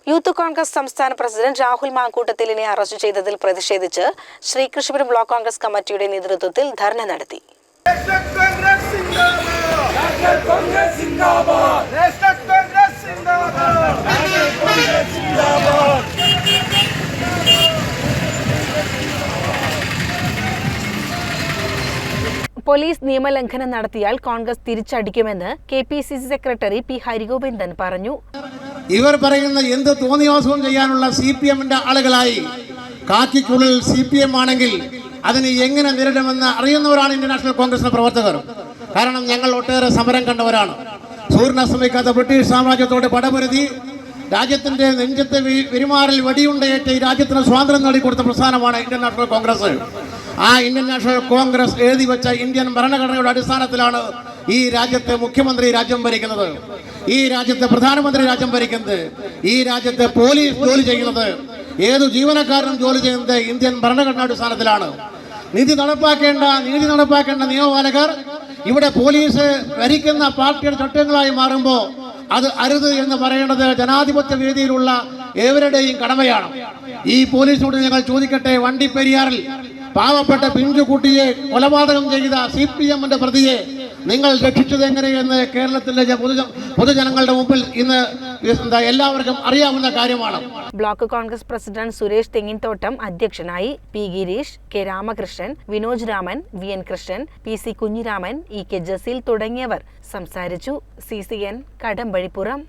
Youth Congress സംസ്ഥാന president Rahul മാങ്കൂട്ടത്തിലിനെ arrest ചെയ്തതിൽ പ്രതിഷേധിച്ച് ശ്രീകൃഷ്ണപുരം ബ്ലോക്ക് കോൺഗ്രസ് കമ്മിറ്റിയുടെ നേതൃത്വത്തിൽ ധർണ നടത്തി. പോലീസ് നിയമലംഘനം നടത്തിയാൽ കോൺഗ്രസ് തിരിച്ചടിക്കുമെന്ന് KPCC സെക്രട്ടറി P. ഹരിഗോവിന്ദൻ പറഞ്ഞു. ഇവർ പറയുന്ന എന്ത് തോന്നിയാസവും ചെയ്യാനുള്ള CPM-ന്റെ ആളുകളായി കാക്കിക്കുള്ളിൽ CPM ആണെങ്കിൽ അതിനെ എങ്ങനെ നേരിടുമെന്ന് അറിയുന്നവരാണ് ഇന്ത്യൻ നാഷണൽ കോൺഗ്രസിന്റെ പ്രവർത്തകർ. കാരണം ഞങ്ങൾ ഒട്ടേറെ സമരം കണ്ടവരാണ്. സൂര്യനസ്തമിക്കാത്ത ബ്രിട്ടീഷ് സാമ്രാജ്യത്തോട് പടപൊരുതി രാജ്യത്തിന്റെ നെഞ്ചത്തെ പെരുമാറിൽ വെടിയുണ്ടയേറ്റ് ഈ രാജ്യത്തിന് സ്വാതന്ത്ര്യം നേടിക്കൊടുത്ത പ്രസ്ഥാനമാണ് ഇന്ത്യൻ നാഷണൽ കോൺഗ്രസ്. ആ ഇന്ത്യൻ നാഷണൽ കോൺഗ്രസ് എഴുതി വെച്ച ഇന്ത്യൻ ഭരണഘടനയുടെ അടിസ്ഥാനത്തിലാണ് ഈ രാജ്യത്തെ മുഖ്യമന്ത്രി രാജ്യം ഭരിക്കുന്നത്, ഈ രാജ്യത്തെ പ്രധാനമന്ത്രി രാജ്യം ഭരിക്കുന്നത്, ഈ രാജ്യത്തെ പോലീസ് ജോലി ചെയ്യുന്നത്, ഏതു ജീവനക്കാരനും ജോലി ചെയ്യുന്നത് ഇന്ത്യൻ ഭരണഘടന അടിസ്ഥാനത്തിലാണ്. നീതി നടപ്പാക്കേണ്ട നിയമപാലകർ ഇവിടെ പോലീസ് ഭരിക്കുന്ന പാർട്ടിയുടെ ചട്ടങ്ങളായി മാറുമ്പോൾ അത് അരുത് എന്ന് പറയേണ്ടത് ജനാധിപത്യ വേദിയിലുള്ള ഏവരുടെയും കടമയാണ്. ഈ പോലീസിനോട് ഞങ്ങൾ ചോദിക്കട്ടെ, വണ്ടിപ്പെരിയാറിൽ പാവപ്പെട്ട പിഞ്ചുകുട്ടിയെ കൊലപാതകം ചെയ്ത CPM-ന്റെ പ്രതിയെ നിങ്ങൾ രക്ഷിച്ചത് എങ്ങനെയെന്ന് കേരളത്തിലെ പൊതുജനങ്ങളുടെ മുമ്പിൽ ഇന്ന് എല്ലാവർക്കും അറിയാവുന്ന കാര്യമാണ്. ബ്ലോക്ക് കോൺഗ്രസ് പ്രസിഡന്റ് സുരേഷ് തെങ്ങിൻതോട്ടം അധ്യക്ഷനായി. P. Girish, K. Ramakrishnan, Vinoj Raman, VN Krishnan, PC Kunhiraman, EK Jaseel തുടങ്ങിയവർ സംസാരിച്ചു. CCN കടമ്പഴിപ്പുറം.